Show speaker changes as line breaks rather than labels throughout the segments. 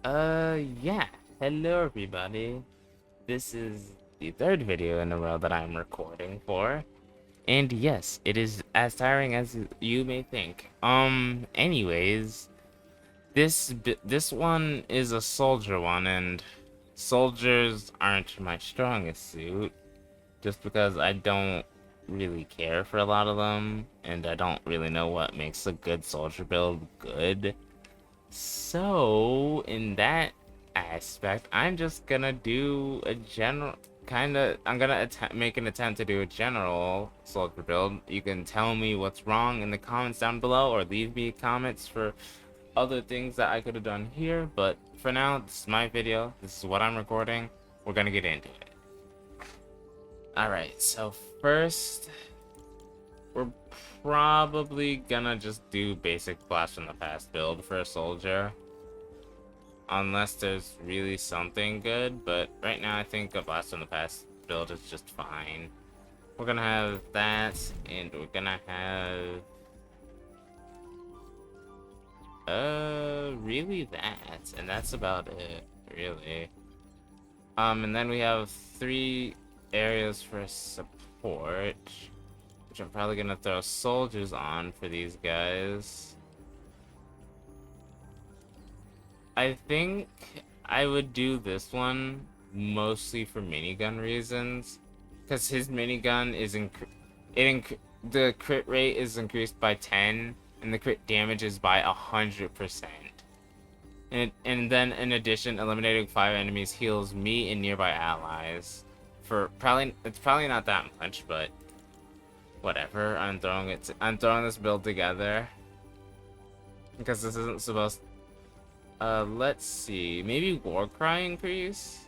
Yeah. Hello, everybody. This is the third video in a row that I'm recording for. And yes, it is as tiring as you may think. Anyways, this one is a soldier one, and soldiers aren't my strongest suit, just because I don't really care for a lot of them, and I don't really know what makes a good soldier build good. So, in that aspect, I'm just gonna do a general I'm gonna make an attempt to do a general soldier build. You can tell me what's wrong in the comments down below, or leave me comments for other things that I could have done here. But for now, this is my video. This is what I'm recording. We're gonna get into it. Alright, so first, we're probably gonna just do basic blast from the past build for a soldier. Unless there's really something good, but right now I think a blast from the past build is just fine. We're gonna have that, and we're gonna have really that, and that's about it, really. And then we have 3 areas for support, which I'm probably gonna throw soldiers on for these guys. I think I would do this one mostly for minigun reasons, because his minigun is the crit rate is increased by 10, and the crit damage is by 100%. And then in addition, eliminating 5 enemies heals me and nearby allies. It's probably not that much, but whatever. I'm throwing this build together because this isn't supposed. Let's see. Maybe war cry increase?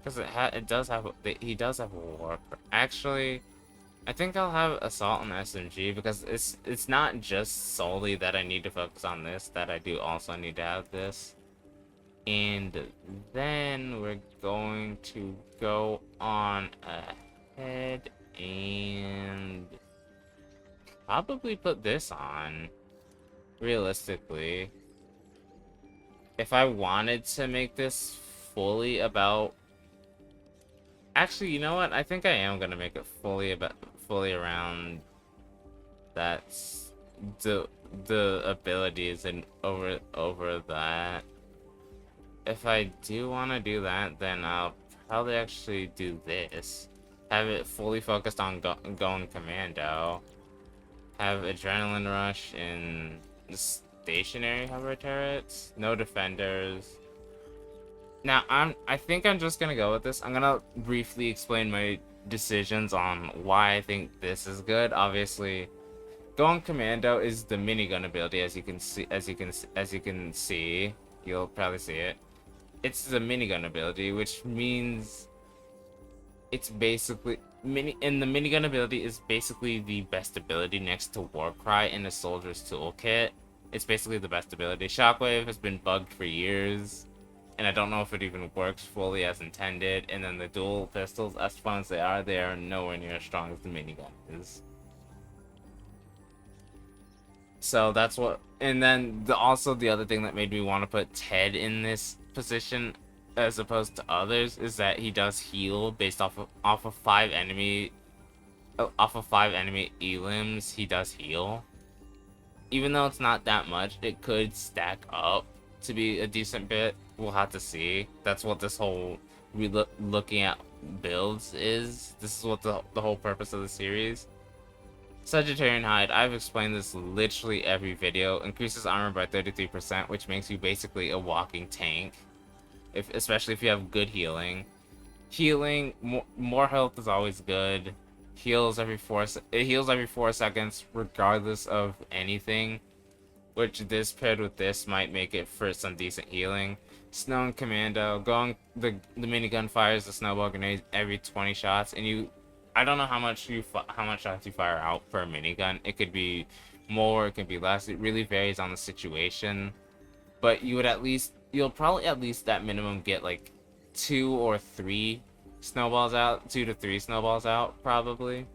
Because he does have a war cry. Actually, I think I'll have assault and SMG because it's not just solely that I need to focus on this, that I do also need to have this. And then we're going to go on ahead and probably put this on, realistically. If I wanted to make this fully about... Actually, you know what? I think I am gonna make it fully around that's the abilities and over that. If I do want to do that, then I'll probably actually do this. Have it fully focused on going commando. Have adrenaline rush in stationary hover turrets, no defenders. Now I think I'm just gonna go with this. I'm gonna briefly explain my decisions on why I think this is good. Obviously, going commando is the minigun ability, as you can see. You'll probably see it. It's the minigun ability, which means it's basically the minigun ability is basically the best ability next to Warcry in a soldier's toolkit. It's basically the best ability. Shockwave has been bugged for years, and I don't know if it even works fully as intended. And then the dual pistols, as fun as they are nowhere near as strong as the minigun is. So that's what. And then also the other thing that made me want to put Ted in this position as opposed to others is that he does heal based off of 5 enemy elims. He does heal. Even though it's not that much, it could stack up to be a decent bit. We'll have to see. That's what this whole looking at builds is. This is what the whole purpose of the series. Sagittarian Hide, I've explained this literally every video. Increases armor by 33%, which makes you basically a walking tank. Especially if you have good healing. Healing, more health is always good. It heals every 4 seconds, regardless of anything. Which this paired with this might make it for some decent healing. Snow and Commando, the minigun fires the snowball grenade every 20 shots, and I don't know how much shots you fire out per minigun. It could be more, it could be less. It really varies on the situation. But you'll probably at least at minimum get like 2 or 3 snowballs out, 2 to 3 snowballs out probably.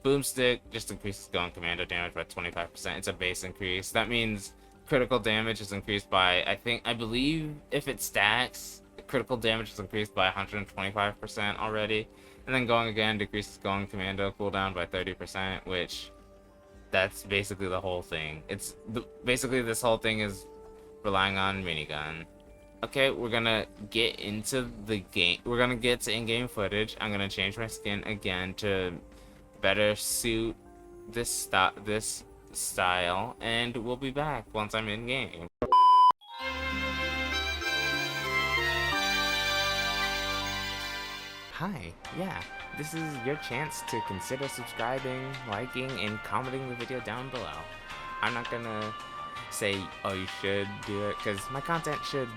Boomstick just increases going commando damage by 25%. It's a base increase. That means critical damage is increased by, I believe if it stacks, critical damage is increased by 125% already. And then going again decreases going commando cooldown by 30%, which that's basically the whole thing. Basically this whole thing is relying on minigun. Okay, we're gonna get into the game. We're gonna get to in-game footage. I'm gonna change my skin again to better suit this style, and we'll be back once I'm in game. Hi, yeah, this is your chance to consider subscribing, liking, and commenting the video down below. I'm not gonna say, oh, you should do it, because my content should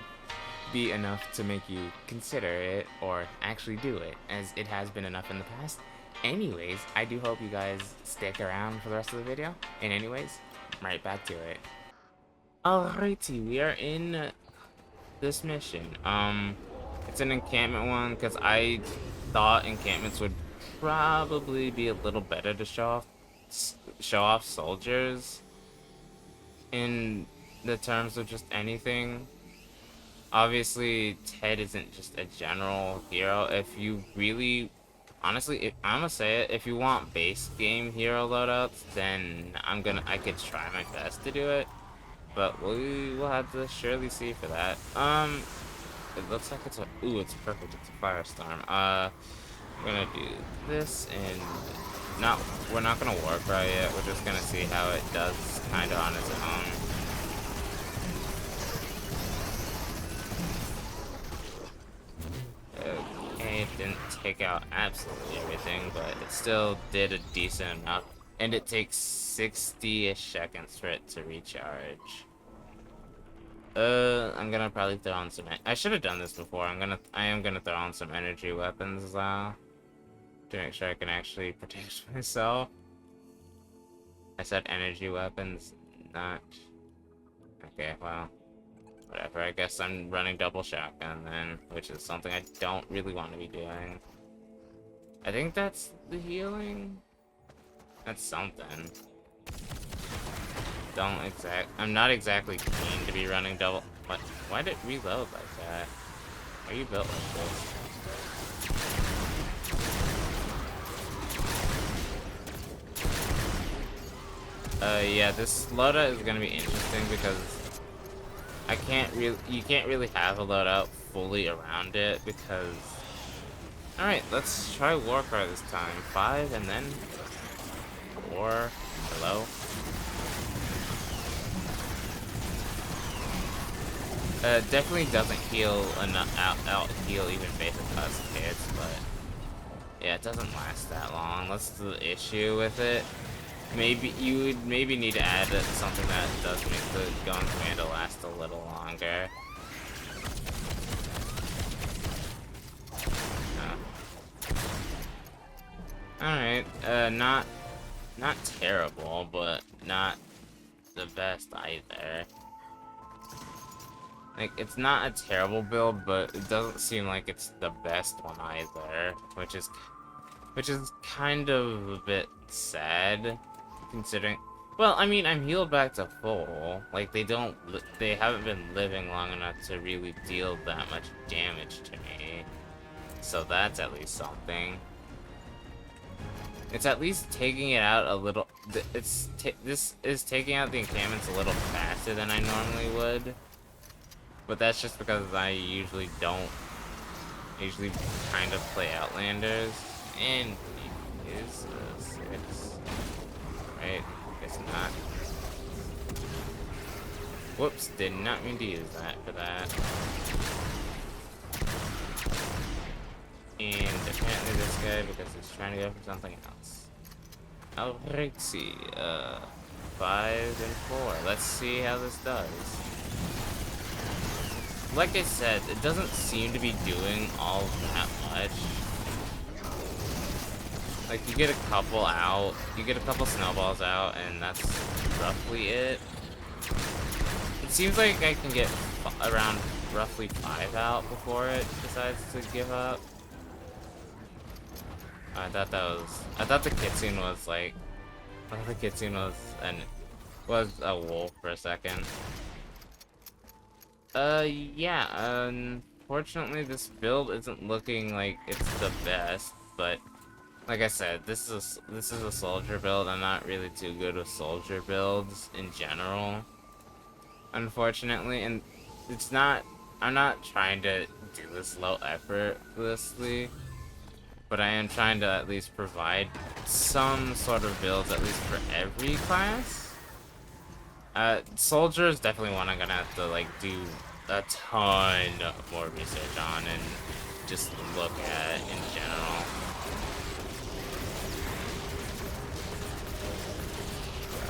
be enough to make you consider it or actually do it, as it has been enough in the past. Anyways, I do hope you guys stick around for the rest of the video. And anyways, right back to it. Alrighty, we are in this mission. It's an encampment one because I thought encampments would probably be a little better to show off soldiers in the terms of just anything. Obviously, Ted isn't just a general hero. If you really, honestly, I'm gonna say it, if you want base game hero loadouts, then I could try my best to do it, but we will have to surely see for that. It looks like it's it's perfect, it's a firestorm. We're gonna do this, and we're not gonna warp right yet, we're just gonna see how it does kinda on its own. Okay, it didn't take out absolutely everything, but it still did a decent enough. And it takes 60-ish seconds for it to recharge. I'm gonna probably throw on some. I should have done this before. I am gonna throw on some energy weapons as well to make sure I can actually protect myself. I said energy weapons, not. Okay, well, whatever. I guess I'm running double shotgun then, which is something I don't really want to be doing. I think that's the healing. That's something. I'm not exactly keen to be running double. What? Why did it reload like that? Are you built like this? Yeah, this loadout is gonna be interesting because you can't really have a loadout fully around it because. All right, let's try Warcry this time. 5 and then 4. Hello. Definitely doesn't heal enough, out heal even basic us kids, but yeah, it doesn't last that long. That's the issue with it. Maybe you would need to add something that does make the gun commando last a little longer. Alright, not terrible, but not the best either. Like, it's not a terrible build, but it doesn't seem like it's the best one either, which is kind of a bit sad, considering. Well, I mean, I'm healed back to full. Like, they haven't been living long enough to really deal that much damage to me, so that's at least something. It's at least taking it out a little. This is taking out the encampments a little faster than I normally would. But that's just because I usually kind of play Outlanders, and he is a 6, right? Guess not. Whoops, did not mean to use that for that. And apparently this guy, because he's trying to go for something else. Alrighty, 5 and 4. Let's see how this does. Like I said, it doesn't seem to be doing all that much. Like, you get a couple out, you get a couple snowballs out, and that's roughly it. It seems like I can get around roughly 5 out before it decides to give up. I thought the kitsune was like, I thought the kitsune was Was a wolf for a second. Yeah, unfortunately this build isn't looking like it's the best, but like I said, this is a soldier build. I'm not really too good with soldier builds in general, unfortunately, and it's not, I'm not trying to do this low effortlessly, but I am trying to at least provide some sort of builds, at least for every class. Soldier is definitely one I'm gonna have to, like, do a ton more research on and just look at in general.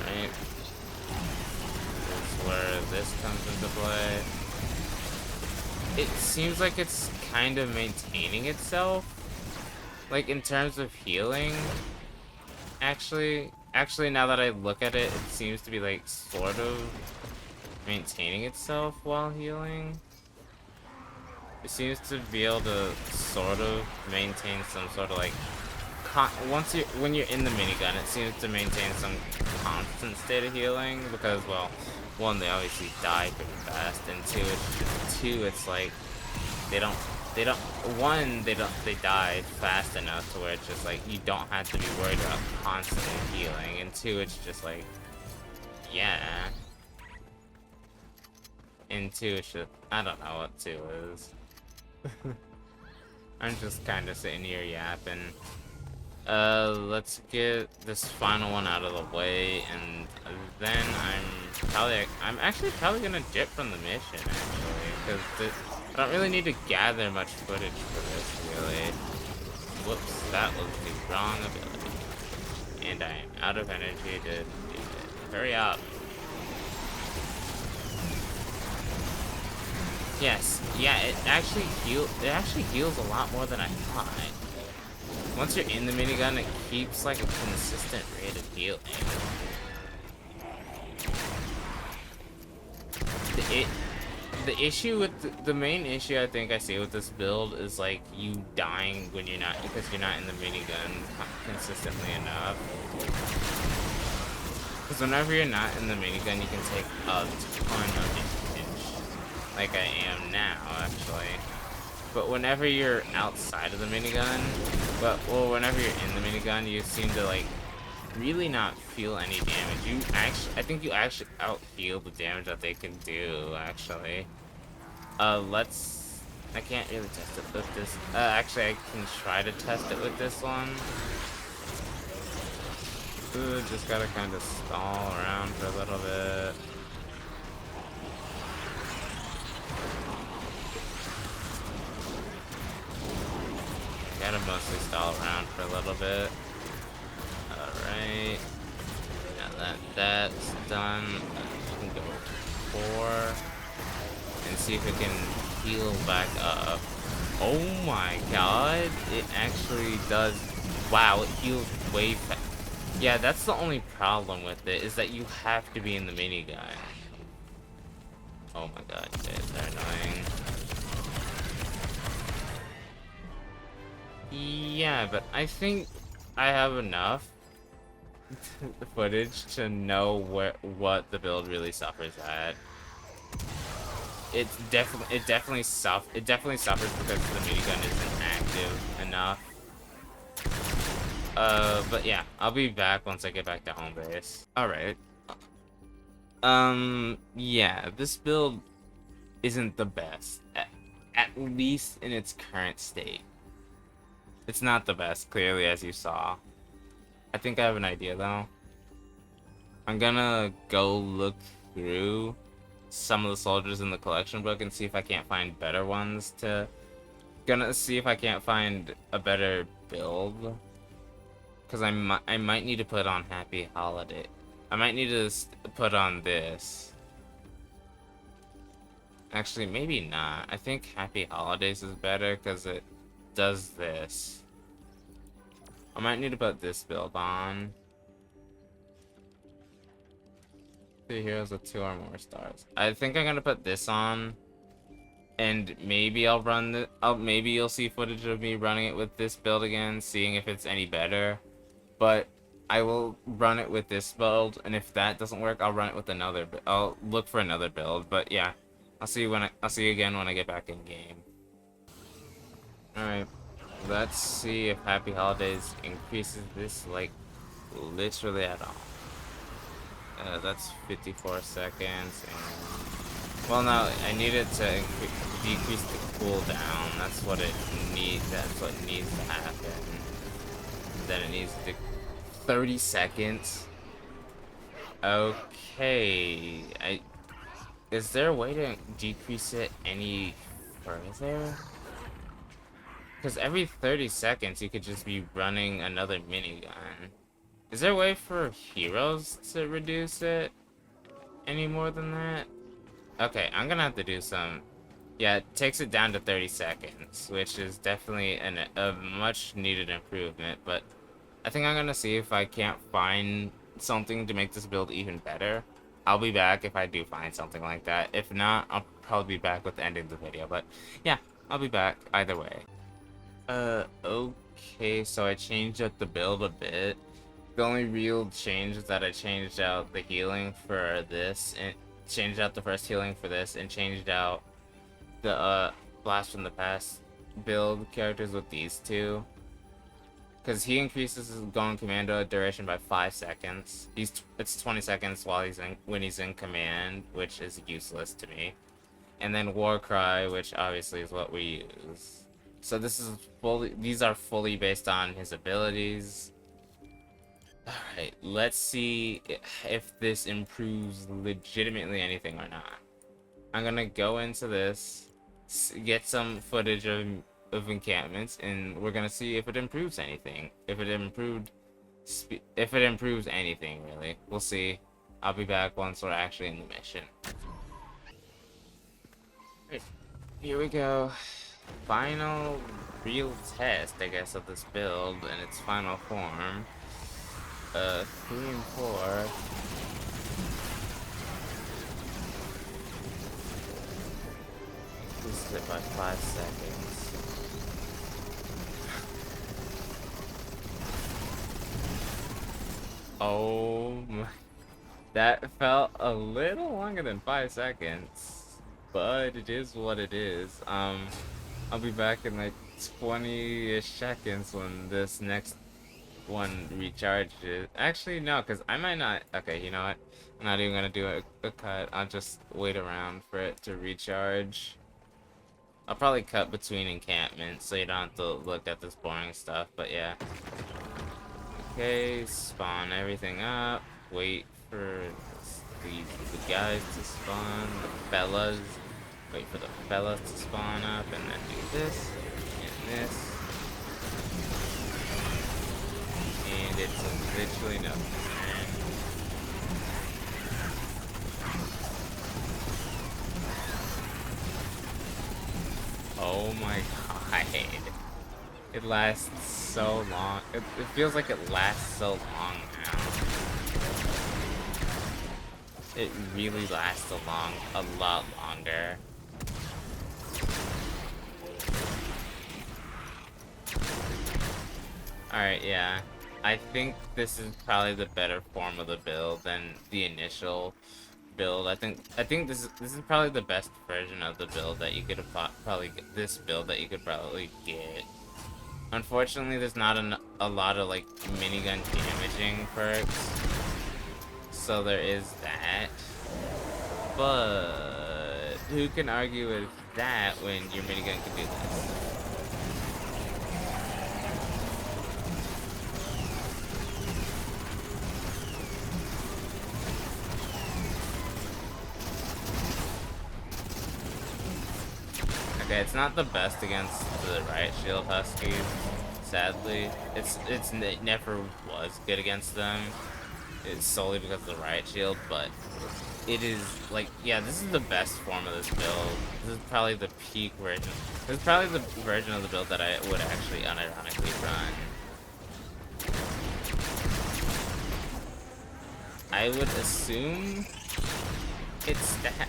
Right? This is where this comes into play. It seems like it's kind of maintaining itself. Like, in terms of healing, actually, now that I look at it, it seems to be, like, sort of maintaining itself while healing. It seems to be able to sort of maintain some sort of, like, when you're in the minigun, it seems to maintain some constant state of healing because, well, one, they obviously die pretty fast, and two, it's like they die fast enough to where it's just like you don't have to be worried about constantly healing, and two, it's just like, yeah, and two, it's just, I don't know what two is. I'm just kind of sitting here yapping. Let's get this final one out of the way, and then I'm actually probably gonna dip from the mission, actually, because I don't really need to gather much footage for this, really. Whoops, that was the wrong ability. And I am out of energy to do it. Hurry up. Yes, yeah, it actually heals a lot more than I thought. Once you're in the minigun, it keeps like a consistent rate of healing. The issue with the main issue I think I see with this build is like you dying when you're not, because you're not in the minigun consistently enough. Because whenever you're not in the minigun, you can take a ton of damage, like I am now, actually. But whenever you're outside of the minigun, whenever you're in the minigun, you seem to, like, really not feel any damage. I think you actually out-heal the damage that they can do, actually. I can't really test it with this. Actually, I can try to test it with this one. Ooh, just gotta kind of stall around for a little bit. Gotta mostly stall around for a little bit. Alright. Now that that's done, we can go 4 and see if it can heal back up. Oh my god, it actually does. Wow, it heals way fast. Yeah, that's the only problem with it, is that you have to be in the minigun. Oh my god, they're annoying. Yeah, but I think I have enough footage to know what the build really suffers at. It definitely suffers because the minigun isn't active enough. But yeah, I'll be back once I get back to home base. Alright. Yeah, this build isn't the best, at least in its current state. It's not the best, clearly, as you saw. I think I have an idea, though. I'm gonna go look through some of the soldiers in the collection book and see if I can't find better ones to... Gonna see if I can't find a better build. Because I might need to put on Happy Holiday. I might need to put on this. Actually, maybe not. I think Happy Holidays is better because it does this. I might need to put this build on. 3 heroes with 2 or more stars. I think I'm gonna put this on, and maybe I'll run the. Maybe you'll see footage of me running it with this build again, seeing if it's any better. But I will run it with this build, and if that doesn't work, I'll run it with another. I'll look for another build. But yeah, I'll see you again when I get back in game. All right, let's see if Happy Holidays increases this like literally at all. That's 54 seconds. And well, no, I need it to decrease the cooldown. That's what it needs. That's what needs to happen. Then it needs to 30 seconds. Okay. Is there a way to decrease it any further? Because every 30 seconds you could just be running another minigun. Is there a way for heroes to reduce it any more than that? Okay, I'm gonna have to do some. Yeah, it takes it down to 30 seconds, which is definitely a much needed improvement, but I think I'm gonna see if I can't find something to make this build even better. I'll be back if I do find something like that. If not, I'll probably be back with ending the video, but yeah, I'll be back either way. Okay, so I changed up the build a bit. The only real change is that I changed out the healing for this, and changed out the first healing for this, and changed out the Blast from the Past build characters with these two. Because he increases his going commando duration by 5 seconds. It's 20 seconds while when he's in command, which is useless to me. And then Warcry, which obviously is what we use. So these are fully based on his abilities. Alright, let's see if this improves legitimately anything or not. I'm gonna go into this, get some footage of encampments, and we're gonna see if it improves anything. If it improves anything, really. We'll see. I'll be back once we're actually in the mission. Right, here we go. Final real test, I guess, of this build in its final form. 3 and 4. Increases it by 5 seconds. Oh my. That felt a little longer than 5 seconds. But it is what it is. I'll be back in like 20-ish seconds when this next one recharges. Actually, no, because I might not. Okay, you know what? I'm not even gonna do a cut. I'll just wait around for it to recharge. I'll probably cut between encampments so you don't have to look at this boring stuff, but yeah. Okay, spawn everything up. Wait for the guys to spawn. The fellas. Wait for the fellas to spawn up, and then do this and this. And it's literally nothing. Oh my god. It lasts so long. It feels like it lasts so long now. It really lasts a lot longer. Alright, yeah. I think this is probably the better form of the build than the initial build. I think this is probably the best version of the build that you could probably get. This build that you could probably get. Unfortunately, there's not a lot of like minigun damaging perks, so there is that. But who can argue with that when your minigun can do this? Okay, it's not the best against the riot shield huskies, sadly. It never was good against them. It's solely because of the riot shield, but it is like, yeah, this is the best form of this build. This is probably the peak version. This is probably the version of the build that I would actually unironically run. I would assume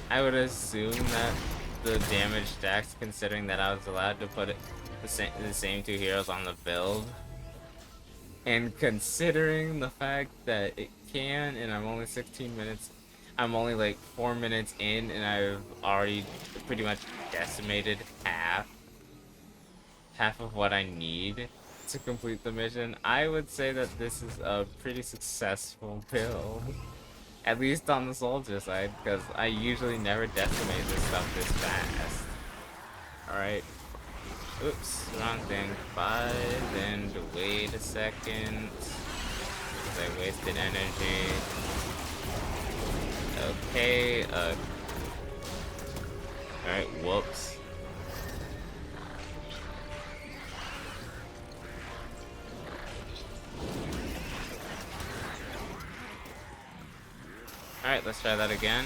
I would assume that the damage stacks, considering that I was allowed to put the same two heroes on the build. And considering the fact that it can, and I'm only 16 minutes, I'm only like 4 minutes in, and I've already pretty much decimated half of what I need to complete the mission, I would say that this is a pretty successful build. At least on the soldier side, because I usually never decimate this stuff this fast. Alright. Oops, wrong thing. 5, and wait a second. Because I wasted energy. Okay, alright, whoops. Alright, let's try that again.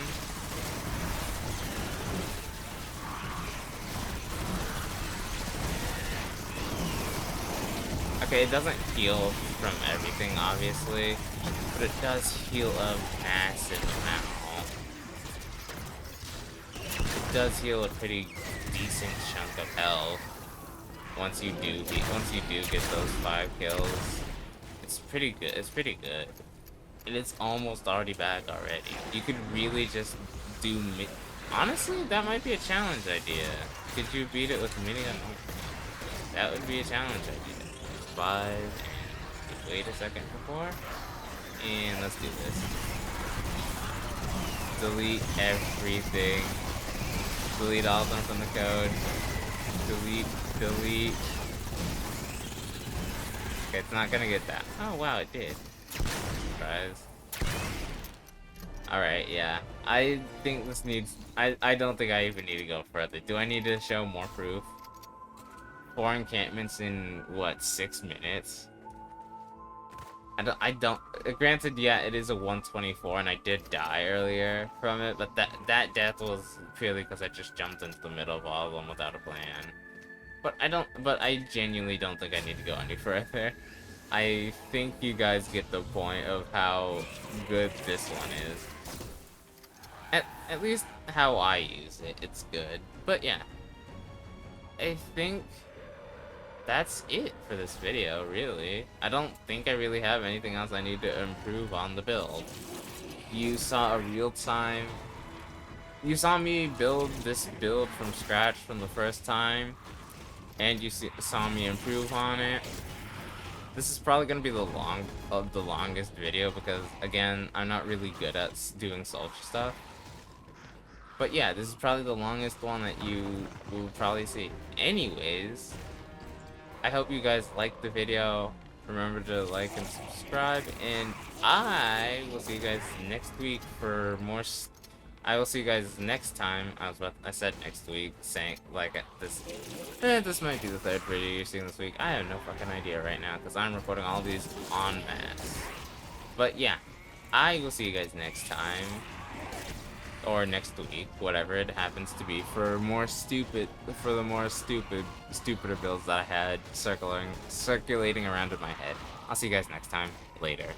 Okay, it doesn't heal from everything, obviously, but it does heal a massive amount. It does heal a pretty decent chunk of health once you do get those 5 kills. It's pretty good. It's pretty good. And it's almost already back already. You could really just do honestly, that might be a challenge idea. Could you beat it with a minigun? That would be a challenge idea. 5, and wait a second before. And let's do this. Delete everything. Delete all of them from the code. Delete. Okay, it's not gonna get that. Oh wow, it did. Surprise. Alright, yeah. I think this needs... I don't think I even need to go further. Do I need to show more proof? 4 encampments in, what, 6 minutes? I don't... Granted, yeah, it is a 124, and I did die earlier from it, but that death was purely because I just jumped into the middle of all of them without a plan. But I genuinely don't think I need to go any further. I think you guys get the point of how good this one is. At least how I use it, it's good. But yeah, I think that's it for this video, really. I don't think I really have anything else I need to improve on the build. You saw a real-time... You saw me build this build from scratch from the first time, and you saw me improve on it. This is probably going to be the longest video because, again, I'm not really good at doing soldier stuff. But yeah, this is probably the longest one that you will probably see. Anyways, I hope you guys liked the video. Remember to like and subscribe, and I will see you guys next week for more. I will see you guys next time. I said next week, saying like this. This might be the 3rd video you're seeing this week. I have no fucking idea right now because I'm recording all these en masse. But yeah, I will see you guys next time. Or next week, whatever it happens to be, for the more stupider builds that I had circulating around in my head. I'll see you guys next time. Later.